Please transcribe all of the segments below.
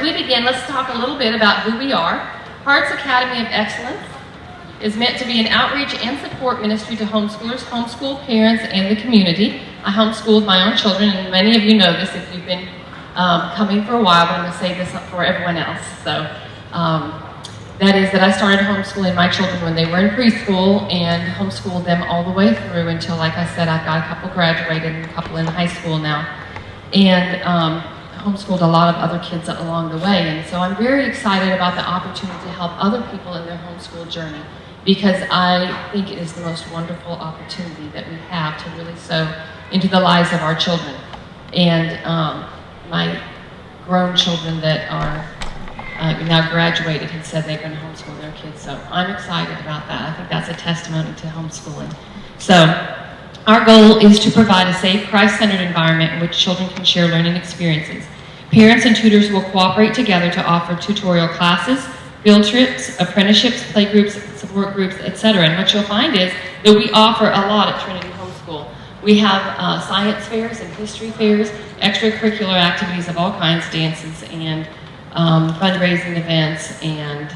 we begin, let's talk a little bit about who we are. Hearts Academy of Excellence is meant to be an outreach and support ministry to homeschoolers, homeschool parents, and the community. I homeschooled my own children, and many of you know this if you've been coming for a while, but I'm going to say this for everyone else. So that is that I started homeschooling my children when they were in preschool and homeschooled them all the way through until, like I said, I've got a couple graduated and a couple in high school now. And homeschooled a lot of other kids along the way. And so I'm very excited about the opportunity to help other people in their homeschool journey, because I think it is the most wonderful opportunity that we have to really sow into the lives of our children. And my grown children that are now graduated have said they're going to homeschool their kids. So I'm excited about that. I think that's a testimony to homeschooling. So our goal is to provide a safe, Christ-centered environment in which children can share learning experiences. Parents and tutors will cooperate together to offer tutorial classes, field trips, apprenticeships, playgroups, support groups, etc. And what you'll find is that we offer a lot at Trinity Homeschool. We have science fairs and history fairs, extracurricular activities of all kinds, dances and fundraising events, and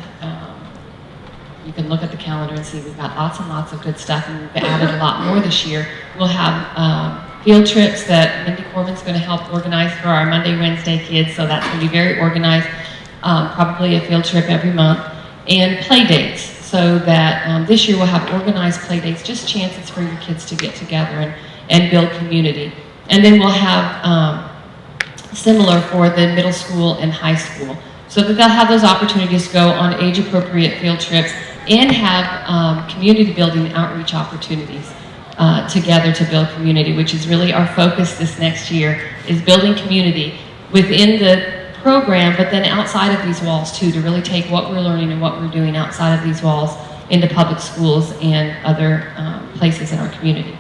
you can look at the calendar and see we've got lots and lots of good stuff, and we've added a lot more this year. We'll have field trips that Mindy Corbin's going to help organize for our Monday, Wednesday kids, so that's going to be very organized, probably a field trip every month, and play dates, so that this year we'll have organized play dates, just chances for your kids to get together and build community. And then we'll have similar for the middle school and high school, so that they'll have those opportunities to go on age-appropriate field trips and have community building outreach opportunities together to build community, which is really our focus this next year, is building community within the program, but then outside of these walls too, to really take what we're learning and what we're doing outside of these walls into public schools and other places in our community.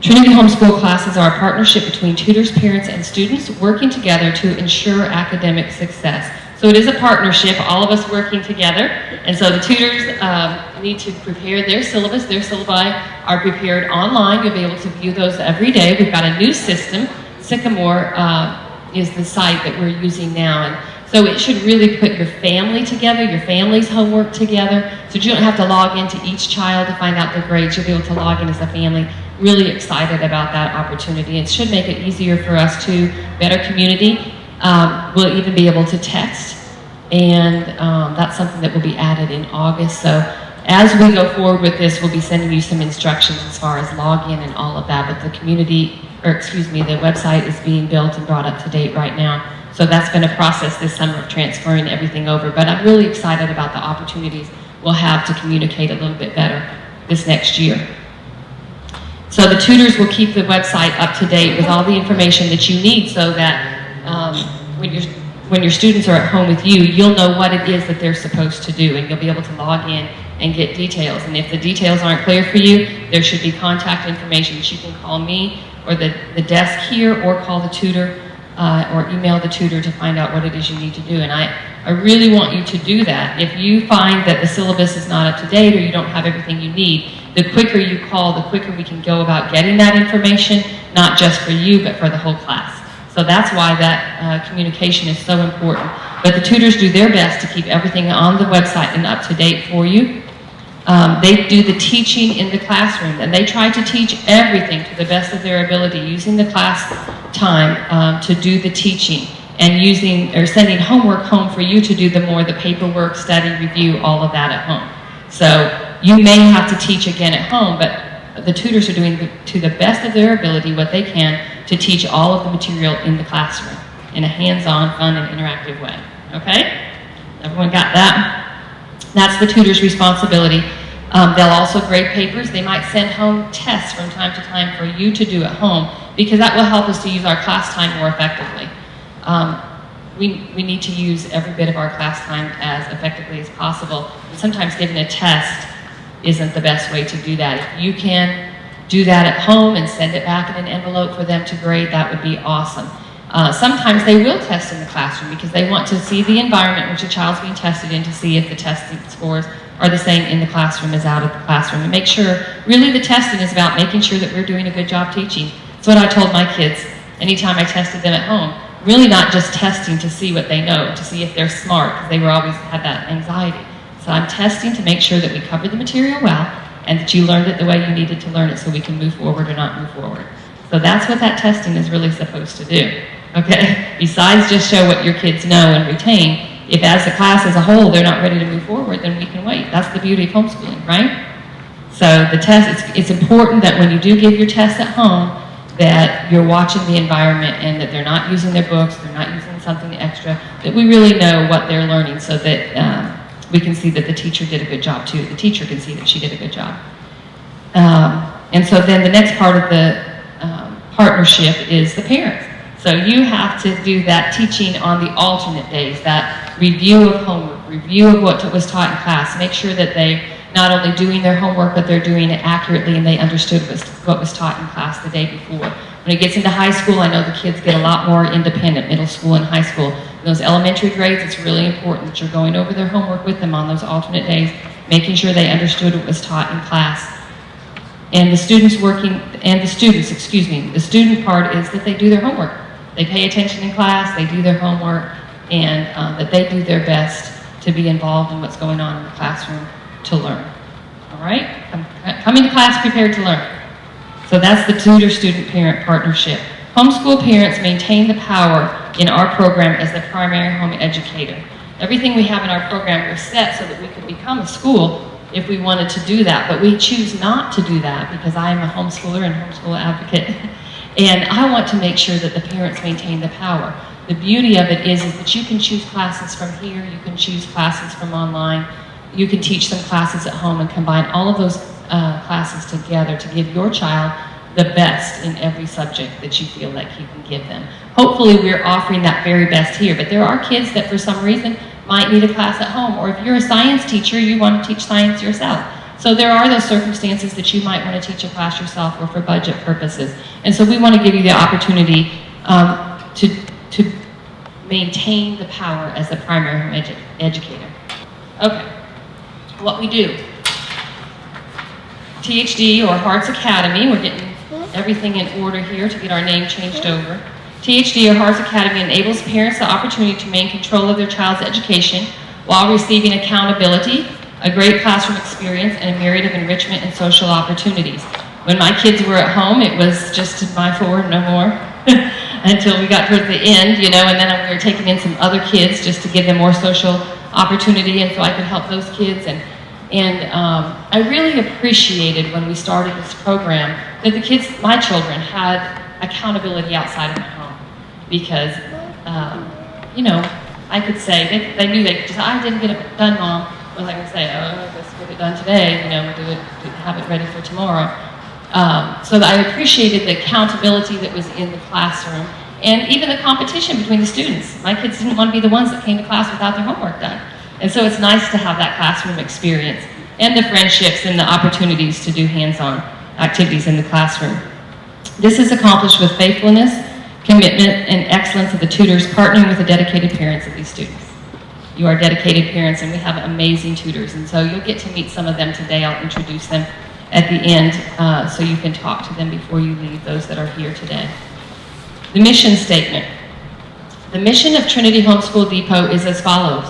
Trinity Homeschool classes are a partnership between tutors, parents, and students working together to ensure academic success. So it is a partnership, all of us working together, and so the tutors need to prepare their syllabus. Their syllabi are prepared online. You'll be able to view those every day. We've got a new system. Sycamore is the site that we're using now, and so it should really put your family together, your family's homework together, so you don't have to log into each child to find out their grades. You'll be able to log in as a family. Really excited about that opportunity. It should make it easier for us to better community. We'll even be able to text, and that's something that will be added in August. So as we go forward with this, we'll be sending you some instructions as far as login and all of that, but the the website is being built and brought up to date right now. So that's been a process this summer of transferring everything over, but I'm really excited about the opportunities we'll have to communicate a little bit better this next year. So the tutors will keep the website up to date with all the information that you need, so that when your students are at home with you, you'll know what it is that they're supposed to do, and you'll be able to log in and get details. And if the details aren't clear for you, there should be contact information that you can call me or the desk here, or call the tutor or email the tutor to find out what it is you need to do. And I really want you to do that. If you find that the syllabus is not up to date or you don't have everything you need, the quicker you call, the quicker we can go about getting that information, not just for you, but for the whole class. So that's why that communication is so important. But the tutors do their best to keep everything on the website and up to date for you. They do the teaching in the classroom, and they try to teach everything to the best of their ability, using the class time to do the teaching, and sending homework home for you to do the paperwork, study, review, all of that at home. So you may have to teach again at home, but the tutors are doing to the best of their ability what they can to teach all of the material in the classroom in a hands-on, fun, and interactive way. Okay? Everyone got that? That's the tutor's responsibility. They'll also grade papers. They might send home tests from time to time for you to do at home, because that will help us to use our class time more effectively. We need to use every bit of our class time as effectively as possible. And sometimes giving a test isn't the best way to do that. If you can do that at home and send it back in an envelope for them to grade, that would be awesome. Sometimes they will test in the classroom because they want to see the environment which a child's being tested in, to see if the testing scores are the same in the classroom as out of the classroom, and make sure, really the testing is about making sure that we're doing a good job teaching. That's what I told my kids anytime I tested them at home. really not just testing to see what they know, to see if they're smart, because they were always had that anxiety. So I'm testing to make sure that we covered the material well, and that you learned it the way you needed to learn it so we can move forward or not move forward. So that's what that testing is really supposed to do, okay? Besides just show what your kids know and retain, if as a class as a whole they're not ready to move forward, then we can wait. That's the beauty of homeschooling, right? So the test, it's important that when you do give your tests at home, that you're watching the environment and that they're not using their books, they're not using something extra, that we really know what they're learning so that we can see that the teacher did a good job too. The teacher can see that she did a good job. And so then the next part of the partnership is the parents. So you have to do that teaching on the alternate days, that review of homework, review of what was taught in class, make sure that they not only doing their homework, but they're doing it accurately and they understood what was taught in class the day before. When it gets into high school, I know the kids get a lot more independent, middle school and high school. In those elementary grades, it's really important that you're going over their homework with them on those alternate days, making sure they understood what was taught in class. And the student part is that they do their homework. They pay attention in class, they do their homework, and that they do their best to be involved in what's going on in the classroom to learn. All right? Coming to class prepared to learn. So that's the tutor-student-parent partnership. Homeschool parents maintain the power in our program as the primary home educator. Everything we have in our program was set so that we could become a school if we wanted to do that, but we choose not to do that because I am a homeschooler and homeschool advocate, and I want to make sure that the parents maintain the power. The beauty of it is that you can choose classes from here, you can choose classes from online, you can teach some classes at home and combine all of those classes together to give your child the best in every subject that you feel like you can give them. Hopefully we're offering that very best here, but there are kids that for some reason might need a class at home, or if you're a science teacher, you want to teach science yourself. So there are those circumstances that you might want to teach a class yourself or for budget purposes. And so we want to give you the opportunity to maintain the power as the primary home educator. Okay. What we do. THD, or Hearts Academy, we're getting everything in order here to get our name changed over. THD, or Hearts Academy, enables parents the opportunity to maintain control of their child's education while receiving accountability, a great classroom experience, and a myriad of enrichment and social opportunities. When my kids were at home, it was just my four, no more, until we got towards the end, and then we were taking in some other kids just to give them more social opportunity, and so I could help those kids. And I really appreciated when we started this program that the kids, my children, had accountability outside of the home. Because, I could say, they knew I didn't get it done, Mom. Well, I could say, let's get it done today, have it ready for tomorrow. So that I appreciated the accountability that was in the classroom, and even the competition between the students. My kids didn't want to be the ones that came to class without their homework done. And so it's nice to have that classroom experience, and the friendships and the opportunities to do hands-on activities in the classroom. This is accomplished with faithfulness, commitment, and excellence of the tutors partnering with the dedicated parents of these students. You are dedicated parents, and we have amazing tutors, and so you'll get to meet some of them today. I'll introduce them at the end so you can talk to them before you leave, those that are here today. The mission statement. The mission of Trinity Homeschool Depot is as follows: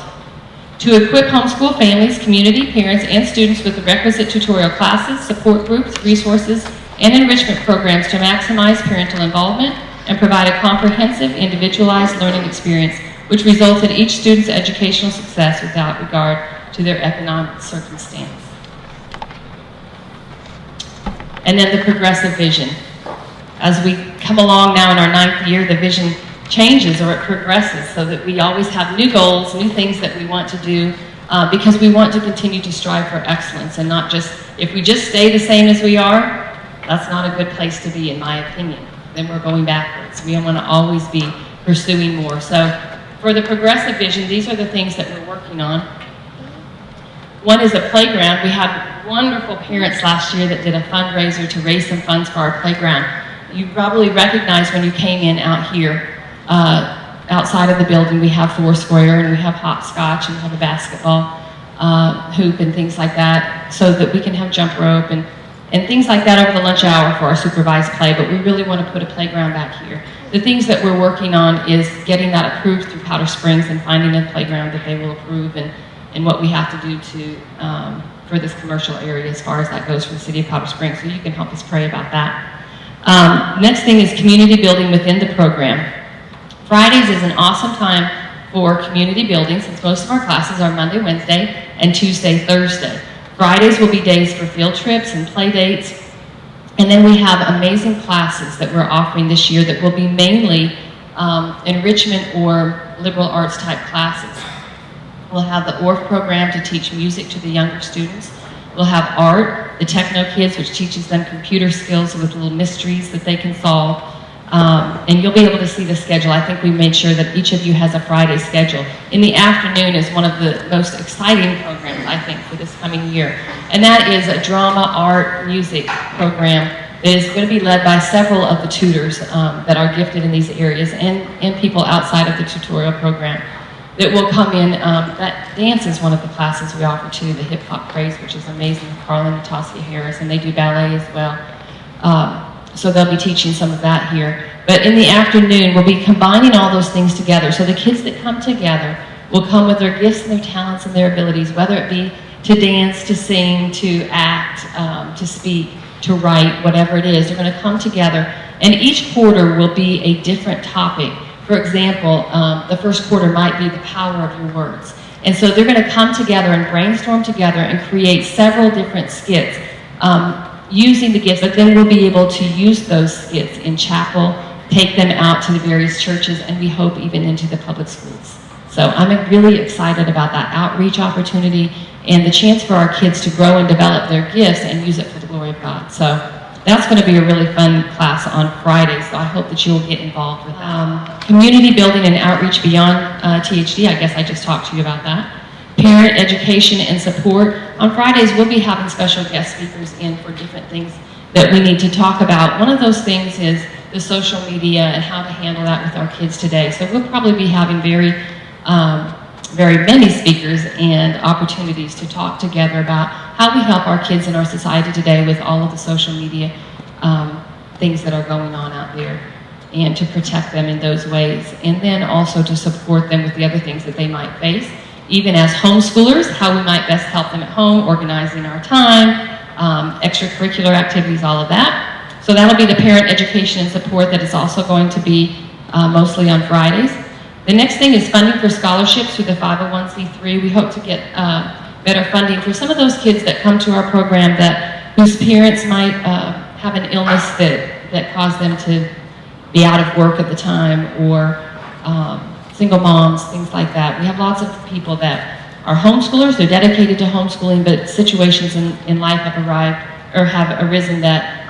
to equip homeschool families, community, parents, and students with the requisite tutorial classes, support groups, resources, and enrichment programs to maximize parental involvement and provide a comprehensive, individualized learning experience which results in each student's educational success without regard to their economic circumstance. And then the progressive vision. As we come along now in our 9th year, the vision changes, or it progresses, so that we always have new goals, new things that we want to do, because we want to continue to strive for excellence, and not just, if we just stay the same as we are, that's not a good place to be, in my opinion. Then we're going backwards. We want to always be pursuing more. So for the progressive vision, these are the things that we're working on. One is a playground. We had wonderful parents last year that did a fundraiser to raise some funds for our playground. You probably recognize when you came in out here, outside of the building, we have Foursquare, and we have hopscotch, and we have a basketball hoop and things like that, so that we can have jump rope and things like that over the lunch hour for our supervised play, but we really want to put a playground back here. The things that we're working on is getting that approved through Powder Springs and finding a playground that they will approve, and what we have to do to for this commercial area as far as that goes for the city of Powder Springs, so you can help us pray about that. Next thing is community building within the program. Fridays is an awesome time for community building since most of our classes are Monday, Wednesday, and Tuesday, Thursday. Fridays will be days for field trips and play dates. And then we have amazing classes that we're offering this year that will be mainly enrichment or liberal arts type classes. We'll have the ORF program to teach music to the younger students. We'll have art, the Techno Kids, which teaches them computer skills with little mysteries that they can solve. And you'll be able to see the schedule. I think we made sure that each of you has a Friday schedule. In the afternoon is one of the most exciting programs, I think, for this coming year. And that is a drama, art, music program that is going to be led by several of the tutors that are gifted in these areas and people outside of the tutorial program that will come in. That dance is one of the classes we offer too, the Hip Hop Craze, which is amazing, Carl and Natasha Harris, and they do ballet as well. So they'll be teaching some of that here. But in the afternoon, we'll be combining all those things together. So the kids that come together will come with their gifts and their talents and their abilities, whether it be to dance, to sing, to act, to speak, to write, whatever it is. They're going to come together. And each quarter will be a different topic. For example, the first quarter might be the power of your words. And so they're going to come together and brainstorm together and create several different skits using the gifts, but then we'll be able to use those skits in chapel, take them out to the various churches, and we hope even into the public schools. So I'm really excited about that outreach opportunity and the chance for our kids to grow and develop their gifts and use it for the glory of God. So that's going to be a really fun class on Friday, so I hope that you'll get involved with that. Community building and outreach beyond THD, I guess I just talked to you about that. Parent education and support. On Fridays, we'll be having special guest speakers in for different things that we need to talk about. One of those things is the social media and how to handle that with our kids today. So we'll probably be having very many speakers and opportunities to talk together about how we help our kids in our society today with all of the social media things that are going on out there, and to protect them in those ways. And then also to support them with the other things that they might face. Even as homeschoolers, how we might best help them at home, organizing our time, extracurricular activities, all of that. So that'll be the parent education and support that is also going to be mostly on Fridays. The next thing is funding for scholarships through the 501c3. We hope to get better funding for some of those kids that come to our program whose parents might have an illness that caused them to be out of work at the time, or single moms, things like that. We have lots of people that are homeschoolers, they're dedicated to homeschooling, but situations in life have arisen that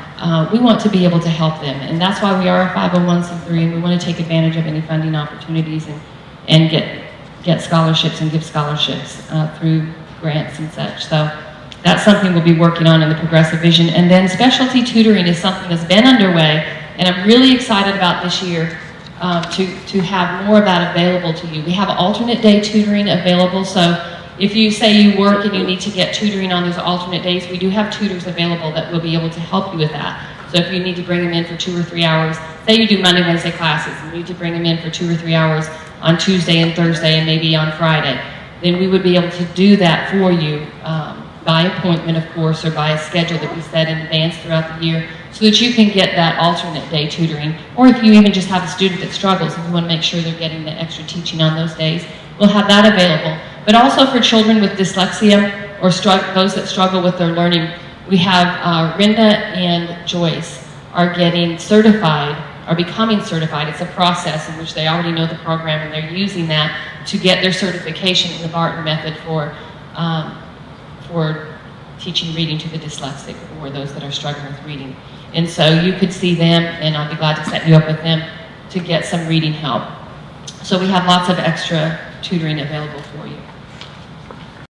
we want to be able to help them. And that's why we are a 501c3, and we want to take advantage of any funding opportunities and get scholarships and give scholarships through grants and such. So that's something we'll be working on in the Progressive Vision. And then specialty tutoring is something that's been underway, and I'm really excited about this year to have more of that available to you. We have alternate day tutoring available, so if you say you work and you need to get tutoring on those alternate days, we do have tutors available that will be able to help you with that. So if you need to bring them in for 2 or 3 hours, say you do Monday, Wednesday classes, and you need to bring them in for 2 or 3 hours on Tuesday and Thursday and maybe on Friday, then we would be able to do that for you by appointment, of course, or by a schedule that we set in advance throughout the year, so that you can get that alternate day tutoring. Or if you even just have a student that struggles and you want to make sure they're getting the extra teaching on those days, we'll have that available. But also for children with dyslexia or those that struggle with their learning, we have Rinda and Joyce are getting certified, are becoming certified. It's a process in which they already know the program, and they're using that to get their certification in the Barton method for teaching reading to the dyslexic or those that are struggling with reading. And so you could see them, and I'll be glad to set you up with them to get some reading help. So we have lots of extra tutoring available for you.